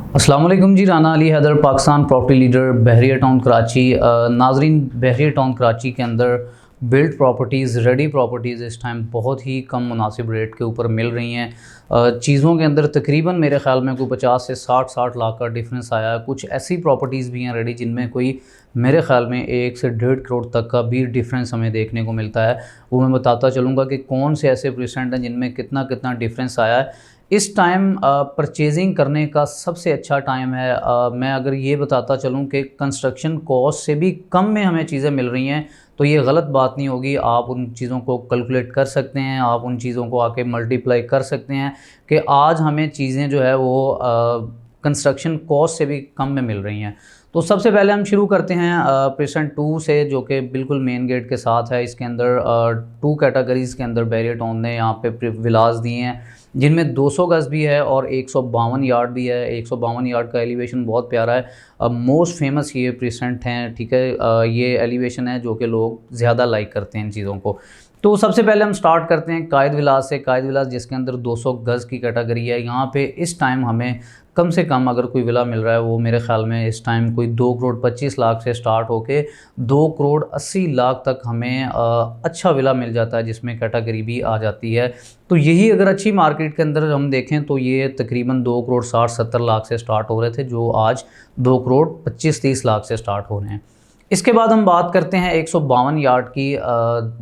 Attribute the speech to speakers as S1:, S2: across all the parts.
S1: अस्सलाम वालेकुम जी। Rana Ali Haider, Pakistan property leader, बहरिया town Karachi. नाजरीन, बहरिया टाउन कराची के अंदर बिल्ड प्रॉपर्टीज़, रेडी प्रॉपर्टीज़ इस टाइम बहुत ही कम मुनासिब रेट के ऊपर मिल रही हैं। चीज़ों के अंदर तकरीबन मेरे ख़्याल में कोई 50 से 60 लाख का डिफरेंस आया है। कुछ ऐसी प्रॉपर्टीज़ भी हैं रेडी जिनमें कोई मेरे ख़्याल में 1 से 1.5 करोड़ तक का भी डिफरेंस हमें देखने को मिलता है। वो मैं बताता चलूँगा कि कौन से ऐसे परसेंट हैं जिनमें कितना कितना डिफरेंस आया है। इस टाइम परचेजिंग करने का सबसे अच्छा टाइम है। मैं अगर ये बताता चलूँ कि कंस्ट्रक्शन कॉस्ट से भी कम में हमें चीज़ें मिल रही हैं तो ये गलत बात नहीं होगी। आप उन चीज़ों को कैलकुलेट कर सकते हैं, आप उन चीज़ों को आके मल्टीप्लाई कर सकते हैं कि आज हमें चीज़ें जो है वो कंस्ट्रक्शन कॉस्ट से भी कम में मिल रही हैं। तो सबसे पहले हम शुरू करते हैं प्रेसेंट 2 से, जो कि बिल्कुल मेन गेट के साथ है। इसके अंदर 2 कैटेगरीज़ के अंदर बहरिया टाउन ने यहाँ पे विलास दिए हैं जिनमें 200 गज़ भी है और 152 यार्ड भी है। 152 यार्ड का एलिवेशन बहुत प्यारा है। मोस्ट फेमस ये प्रेसेंट हैं, ठीक है। ये एलिवेशन है जो कि लोग ज़्यादा लाइक करते हैं इन चीज़ों को। तो सबसे पहले हम स्टार्ट करते हैं कायद विलास से। कायद विलास जिसके अंदर 200 गज़ की कैटेगरी है। यहाँ पे इस टाइम हमें कम से कम अगर कोई विला मिल रहा है वो मेरे ख़्याल में इस टाइम कोई 2 करोड़ 25 लाख से स्टार्ट होके 2 करोड़ 80 लाख तक हमें अच्छा विला मिल जाता है, जिसमें कैटेगरी भी आ जाती है। तो यही अगर अच्छी मार्केट के अंदर हम देखें तो ये तकरीबन 2 करोड़ 60-70 लाख से स्टार्ट हो रहे थे, जो आज 2 करोड़ 25-30 लाख से स्टार्ट हो रहे हैं। इसके बाद हम बात करते हैं 152 यार्ड की,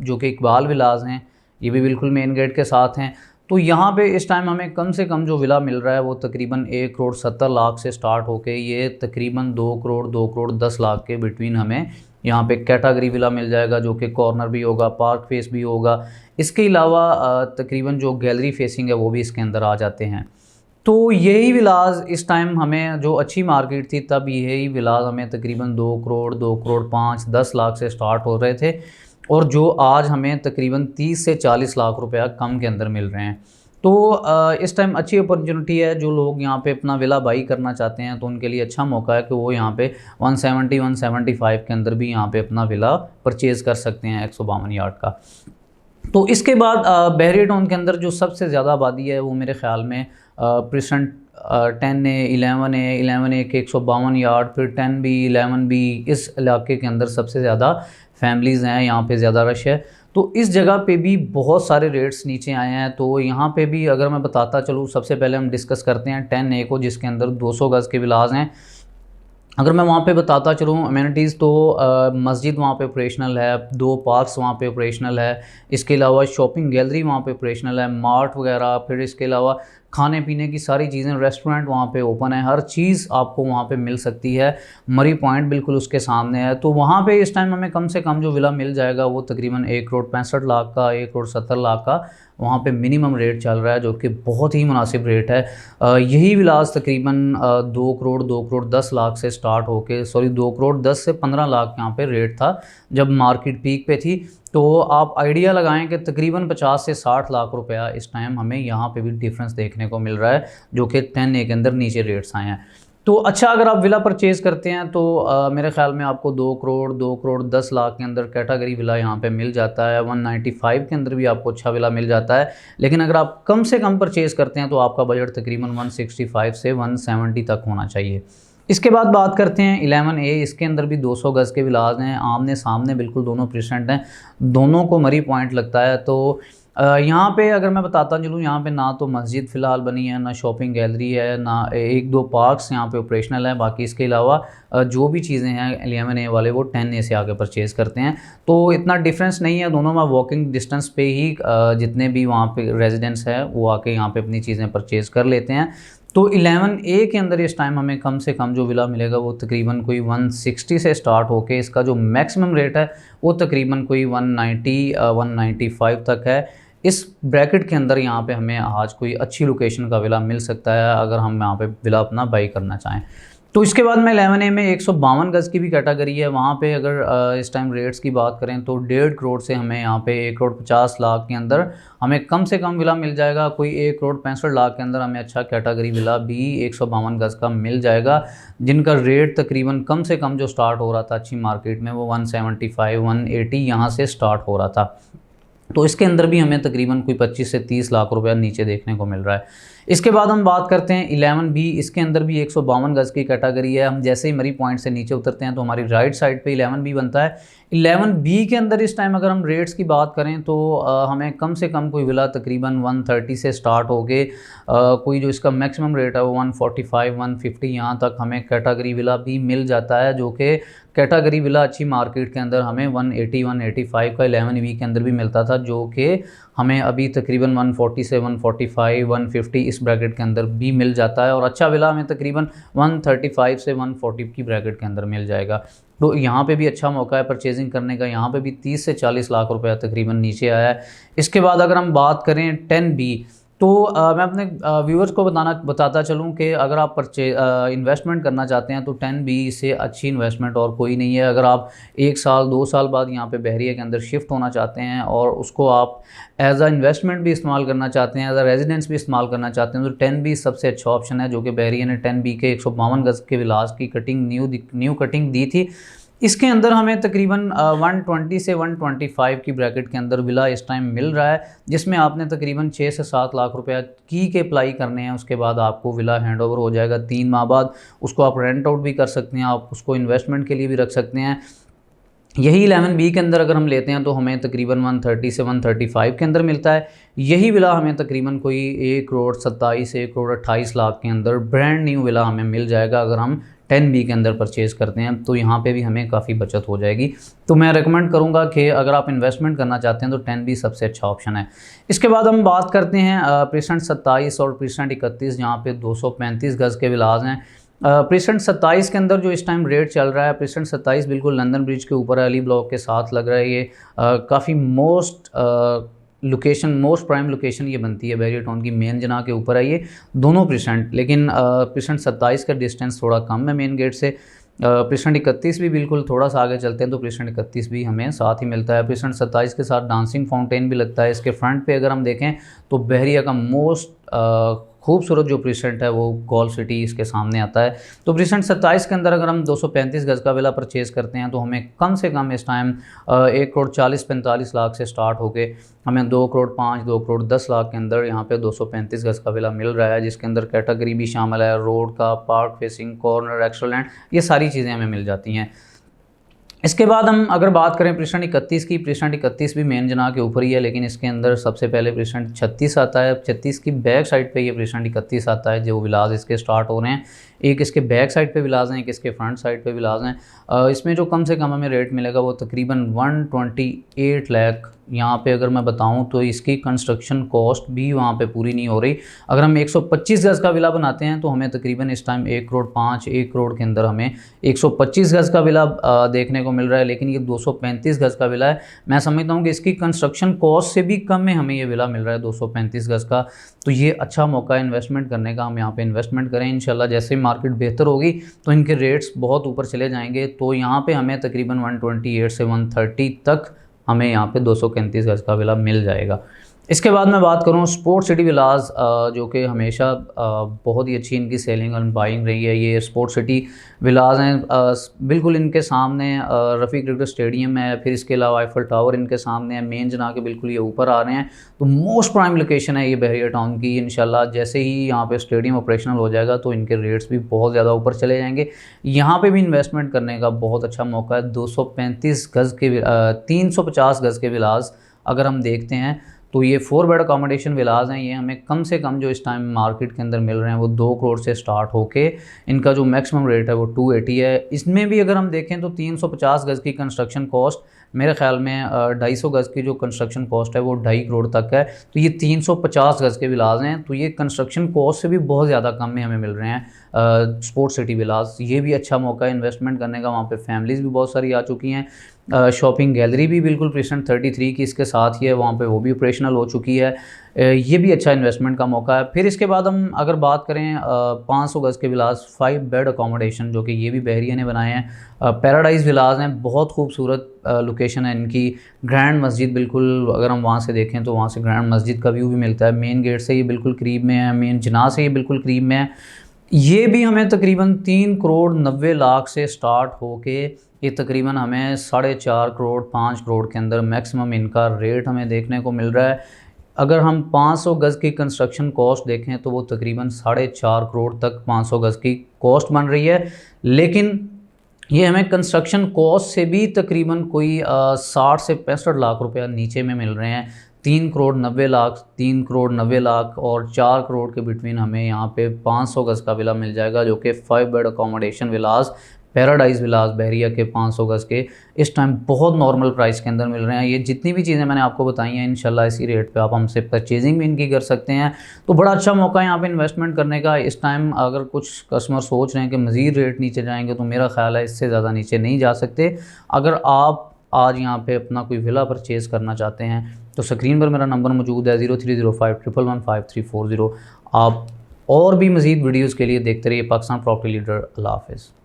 S1: जो कि इकबाल विलास हैं। ये भी बिल्कुल मेन गेट के साथ हैं। तो यहाँ पे इस टाइम हमें कम से कम जो विला मिल रहा है वो तकरीबन 1 करोड़ 70 लाख से स्टार्ट होके ये तकरीबन 2 करोड़ 10 लाख के बिटवीन हमें यहाँ पे कैटेगरी विला मिल जाएगा, जो कि कॉर्नर भी होगा, पार्क फेस भी होगा। इसके अलावा तकरीबन जो गैलरी फेसिंग है वो भी इसके अंदर आ जाते हैं। तो यही विलास इस टाइम हमें, जो अच्छी मार्केट थी तब यही विलास हमें तकरीबन 2 करोड़ 5-10 लाख से स्टार्ट हो रहे थे, और जो आज हमें तकरीबन 30 से 40 लाख रुपया कम के अंदर मिल रहे हैं। तो इस टाइम अच्छी अपॉर्चुनिटी है। जो लोग यहाँ पे अपना विला बाई करना चाहते हैं तो उनके लिए अच्छा मौका है कि वो यहाँ पे 170-175 के अंदर भी यहाँ पे अपना विला परचेज़ कर सकते हैं 152 यार्ड का। तो इसके बाद बहरिया टाउन के अंदर जो सबसे ज़्यादा आबादी है वो मेरे ख़्याल में प्रेसेंट 10 है, 11 है के 152 यार्ड, फिर 10 भी, 11 भी। इस इलाके के अंदर सबसे ज़्यादा फैमिलीज़ हैं, यहाँ पे ज़्यादा रश है। तो इस जगह पे भी बहुत सारे रेट्स नीचे आए हैं। तो यहाँ पे भी अगर मैं बताता चलूँ, सबसे पहले हम डिस्कस करते हैं 10A को, जिसके अंदर 200 गज़ के विलास हैं। अगर मैं वहाँ पे बताता चलूँ अमेनिटीज़, तो मस्जिद वहाँ पे ऑपरेशनल है, 2 पार्क्स वहाँ पे ऑपरेशनल है। इसके अलावा शॉपिंग गैलरी वहाँ पे ऑपरेशनल है, मार्ट वगैरह। फिर इसके अलावा खाने पीने की सारी चीज़ें, रेस्टोरेंट वहाँ पे ओपन है, हर चीज़ आपको वहाँ पे मिल सकती है। मरी पॉइंट बिल्कुल उसके सामने है। तो वहाँ पे इस टाइम हमें कम से कम जो विला मिल जाएगा वो तकरीबन 1 करोड़ 65 लाख का, 1 करोड़ 70 लाख का वहाँ पे मिनिमम रेट चल रहा है, जो कि बहुत ही मुनासिब रेट है। यही विलास तकरीबन 2 करोड़ 10 लाख से स्टार्ट होके, 2 करोड़ 10 से 15 लाख यहाँ पे रेट था जब मार्केट पीक पे थी। तो आप आइडिया लगाएं कि तकरीबन 50 से 60 लाख रुपया इस टाइम हमें यहाँ पे भी डिफरेंस देखने को मिल रहा है, जो कि 10A के अंदर नीचे रेट्स आए हैं। तो अच्छा, अगर आप विला परचेज़ करते हैं तो मेरे ख़्याल में आपको 2 करोड़ 10 लाख के अंदर कैटेगरी विला यहाँ पे मिल जाता है। 195 के अंदर भी आपको अच्छा विला मिल जाता है। लेकिन अगर आप कम से कम परचेज़ करते हैं तो आपका बजट तकरीबन 165 से 170 तक होना चाहिए। इसके बाद बात करते हैं 11A। इसके अंदर भी 200 गज़ के विलास हैं, आमने सामने बिल्कुल दोनों प्रेसेंट हैं, दोनों को मरी पॉइंट लगता है। तो यहाँ पे अगर मैं बताता चलूँ, यहाँ पे ना तो मस्जिद फ़िलहाल बनी है, ना शॉपिंग गैलरी है, ना 1-2 पार्क्स यहाँ पे ऑपरेशनल है। बाकी इसके अलावा जो भी चीज़ें हैं 11A वाले वो 10A से आके परचेज़ करते हैं। तो इतना डिफरेंस नहीं है, दोनों में वॉकिंग डिस्टेंस पे ही जितने भी वहाँ पे रेजिडेंट्स हैं वो आके यहाँ पे अपनी चीज़ें परचेज़ कर लेते हैं। तो 11A के अंदर इस टाइम हमें कम से कम जो विला मिलेगा वो तकरीबन कोई 160 से स्टार्ट होके इसका जो मैक्सिमम रेट है वो तकरीबन कोई 190-195 तक है। इस ब्रैकेट के अंदर यहाँ पे हमें आज कोई अच्छी लोकेशन का विला मिल सकता है अगर हम यहाँ पे विला अपना बाई करना चाहें। तो इसके बाद में 11A में 152 गज़ की भी कैटेगरी है। वहाँ पे अगर इस टाइम रेट्स की बात करें तो 1.5 करोड़ से हमें यहाँ पे 1 करोड़ 50 लाख के अंदर हमें कम से कम विला मिल जाएगा। कोई 1 करोड़ 65 लाख के अंदर हमें अच्छा कैटेगरी विला भी 152 गज़ का मिल जाएगा, जिनका रेट तकरीबन कम से कम जो स्टार्ट हो रहा था अच्छी मार्केट में वो 175-180 यहाँ से स्टार्ट हो रहा था। तो इसके अंदर भी हमें तकरीबन कोई 25 से 30 लाख रुपया नीचे देखने को मिल रहा है। इसके बाद हम बात करते हैं 11B। इसके अंदर भी 152 गज़ की कैटेगरी है। हम जैसे ही मरी पॉइंट से नीचे उतरते हैं तो हमारी राइट साइड पे 11B बनता है। 11B के अंदर इस टाइम अगर हम रेट्स की बात करें तो हमें कम से कम कोई विला तकरीबन 130 से स्टार्ट हो के कोई जो इसका मैक्सिमम रेट है वो 145 150 यहाँ तक हमें कैटेगरी विला भी मिल जाता है, जो कि कैटेगरी विला अच्छी मार्केट के अंदर हमें 180 185 का 11B के अंदर भी मिलता था, जो कि हमें अभी तकरीबन 140 से 145 150 इस ब्रैकेट के अंदर भी मिल जाता है। और अच्छा विला हमें तकरीबन 135 से 140 की ब्रैकेट के अंदर मिल जाएगा। तो यहाँ पे भी अच्छा मौका है परचेजिंग करने का। यहाँ पे भी 30 से 40 लाख रुपया तकरीबन नीचे आया है। इसके बाद अगर हम बात करें 10B, तो मैं अपने व्यूअर्स को बताता चलूँ कि अगर आप इन्वेस्टमेंट करना चाहते हैं तो 10B से अच्छी इन्वेस्टमेंट और कोई नहीं है। अगर आप 1 साल 2 साल बाद यहाँ पे बहरिया के अंदर शिफ्ट होना चाहते हैं और उसको आप एज अ इन्वेस्टमेंट भी इस्तेमाल करना चाहते हैं, एज अ रेजिडेंस भी इस्तेमाल करना चाहते हैं, तो 10B सबसे अच्छा ऑप्शन है, जो कि बहरिया ने 10B के 152 गज़ के विलास की कटिंग न्यू कटिंग दी थी। इसके अंदर हमें तकरीबन 120 से 125 की ब्रैकेट के अंदर विला इस टाइम मिल रहा है, जिसमें आपने तकरीबन 6 से 7 लाख रुपया की के अप्लाई करने हैं। उसके बाद आपको विला हैंड ओवर हो जाएगा 3 माह बाद। उसको आप रेंट आउट भी कर सकते हैं, आप उसको इन्वेस्टमेंट के लिए भी रख सकते हैं। यही 11B के अंदर अगर हम लेते हैं तो हमें तकरीबन 130 से 135 के अंदर मिलता है। यही विला हमें तकरीबन कोई 1,27 1,28 लाख के अंदर ब्रांड न्यू विला हमें मिल जाएगा अगर हम 10B के अंदर परचेज़ करते हैं। तो यहाँ पे भी हमें काफ़ी बचत हो जाएगी। तो मैं रेकमेंड करूँगा कि अगर आप इन्वेस्टमेंट करना चाहते हैं तो 10B सबसे अच्छा ऑप्शन है। इसके बाद हम बात करते हैं प्रेसेंट 27 और प्रेसेंट 31, जहाँ पे 235 गज़ के विलाज हैं। प्रेसेंट 27 के अंदर जो इस टाइम रेट चल रहा है, प्रेसेंट 27 बिल्कुल लंदन ब्रिज के ऊपर अली ब्लॉक के साथ लग रहा है। ये काफ़ी मोस्ट प्राइम लोकेशन ये बनती है बहरिया टाउन की मेन जना के ऊपर है ये दोनों प्रेसेंट। लेकिन प्रेसेंट 27 का डिस्टेंस थोड़ा कम है मेन गेट से। प्रेसेंट 31 भी बिल्कुल थोड़ा सा आगे चलते हैं तो प्रेसेंट 31 भी हमें साथ ही मिलता है। प्रेसेंट 27 के साथ डांसिंग फाउंटेन भी लगता है। इसके फ्रंट पे अगर हम देखें तो बहरिया का मोस्ट खूबसूरत जो प्रेसेंट है वो गोल्फ सिटी इसके सामने आता है। तो प्रेसेंट 27 के अंदर अगर हम 235 गज़ का विला परचेज़ करते हैं तो हमें कम से कम इस टाइम 1,40,45 लाख से स्टार्ट होके हमें 2,05 2,10 लाख के अंदर यहाँ पे 235 गज़ का विला मिल रहा है, जिसके अंदर कैटेगरी भी शामिल है, रोड का, park facing, corner, extra land, ये सारी चीज़ें हमें मिल जाती हैं। इसके बाद हम अगर बात करें प्रेसेंट 31 की, प्रेसेंट 31 भी मेन जना के ऊपर ही है, लेकिन इसके अंदर सबसे पहले प्रेसेंट 36 आता है। 36 की बैक साइड पे ये प्रेसेंट 31 आता है। जो विलाज इसके स्टार्ट हो रहे हैं, एक इसके बैक साइड पे विलाज हैं, एक इसके फ्रंट साइड पे विलाज हैं। इसमें जो कम से कम हमें रेट मिलेगा वो तकरीबन 128 लाख। यहाँ पे अगर मैं बताऊँ तो इसकी कंस्ट्रक्शन कॉस्ट भी वहाँ पे पूरी नहीं हो रही। अगर हम 125 गज़ का विला बनाते हैं तो हमें तकरीबन इस टाइम 1,05 1 करोड़ के अंदर हमें 125 गज़ का विला देखने को मिल रहा है, लेकिन ये 235 गज़ का विला है। मैं समझता हूँ कि इसकी कंस्ट्रक्शन कॉस्ट से भी कम में हमें ये विला मिल रहा है 235 गज़ का। तो ये अच्छा मौका है इन्वेस्टमेंट करने का। हम यहाँ पे इन्वेस्टमेंट करें, इंशाल्लाह जैसे ही मार्केट बेहतर होगी तो इनके रेट्स बहुत ऊपर चले जाएंगे। तो यहाँ पे हमें तकरीबन 128 से 130 तक हमें यहाँ पे 235 गज़ का विला मिल जाएगा। इसके बाद मैं बात करूँ स्पोर्ट सिटी विलाज, जो कि हमेशा बहुत ही अच्छी इनकी सेलिंग और बाइंग रही है। ये स्पोर्ट सिटी विलाज हैं, बिल्कुल इनके सामने रफ़ी क्रिकेट स्टेडियम है, फिर इसके अलावा आईफल टावर इनके सामने है, मेन जना के बिल्कुल ये ऊपर आ रहे हैं। तो मोस्ट प्राइम लोकेशन है ये बहरिया टाउन की। इंशाल्लाह जैसे ही यहाँ पे स्टेडियम ऑपरेशनल हो जाएगा तो इनके रेट्स भी बहुत ज़्यादा ऊपर चले जाएंगे। यहाँ पे भी इन्वेस्टमेंट करने का बहुत अच्छा मौका है। 235 गज़ के 350 गज़ के विलाज अगर हम देखते हैं तो ये 4 बेड अकोमोडेशन विलाज हैं। ये हमें कम से कम जो इस टाइम मार्केट के अंदर मिल रहे हैं वो 2 करोड़ से स्टार्ट होके इनका जो मैक्सिमम रेट है वो 280 है। इसमें भी अगर हम देखें तो 350 गज़ की कंस्ट्रक्शन कॉस्ट मेरे ख्याल में 250 गज़ की जो कंस्ट्रक्शन कॉस्ट है वो 2.5 करोड़ तक है। तो ये 350 गज़ के विलाज हैं, तो ये कंस्ट्रक्शन कॉस्ट से भी बहुत ज़्यादा कम में हमें मिल रहे हैं स्पोर्ट सिटी विलाज। ये भी अच्छा मौका है इन्वेस्टमेंट करने का। वहाँ पे फैमिलीज़ भी बहुत सारी आ चुकी हैं। शॉपिंग गैलरी भी बिल्कुल प्रेसेंट 33 की इसके साथ ही है, वहाँ पे वो भी ऑपरेशनल हो चुकी है। ये भी अच्छा इन्वेस्टमेंट का मौका है। फिर इसके बाद हम अगर बात करें 500 गज़ के विलास 5 बेड अकोमोडेशन, जो कि ये भी बहरिया ने बनाए हैं। पैराडाइज विलास हैं, बहुत खूबसूरत लोकेशन है इनकी। ग्रैंड मस्जिद बिल्कुल अगर हम वहाँ से देखें तो वहाँ से ग्रैंड मस्जिद का व्यू भी मिलता है। मेन गेट से ये बिल्कुल करीब में है, मेन जना से ये बिल्कुल करीब में है। ये भी हमें तकरीबन 3 करोड़ 90 लाख से स्टार्ट होके ये तकरीबन हमें 4.5 करोड़ 5 करोड़ के अंदर मैक्सिमम इनका रेट हमें देखने को मिल रहा है। अगर हम 500 गज़ की कंस्ट्रक्शन कॉस्ट देखें तो वो तकरीबन 4.5 करोड़ तक 500 गज़ की कॉस्ट बन रही है। लेकिन ये हमें कंस्ट्रक्शन कॉस्ट से भी तकरीबन कोई 60 से 65 लाख रुपया नीचे में मिल रहे हैं। 3 करोड़ 90 लाख, 3 करोड़ 90 लाख और 4 करोड़ के बिटवीन हमें यहाँ पे 500 गज़ का विला मिल जाएगा, जो कि 5 बेड अकोमोडेशन विलास पैराडाइज विलास बहरिया के 500 गज़ के इस टाइम बहुत नॉर्मल प्राइस के अंदर मिल रहे हैं। ये जितनी भी चीज़ें मैंने आपको बताई हैं इंशाल्लाह इसी रेट पे आप हमसे परचेजिंग भी इनकी कर सकते हैं। तो बड़ा अच्छा मौका है यहाँ पे इन्वेस्टमेंट करने का इस टाइम। अगर कुछ कस्टमर सोच रहे हैं कि मज़ीद रेट नीचे जाएंगे तो मेरा ख्याल है इससे ज़्यादा नीचे नहीं जा सकते। अगर आप आज यहाँ पे अपना कोई विला परचेज़ करना चाहते हैं तो स्क्रीन पर मेरा नंबर मौजूद है 0305115340। आप और भी मज़ीद वीडियोज़ के लिए देखते रहिए पाकिस्तान प्रॉपर्टी लीडर। अल्लाह हाफ़िज़।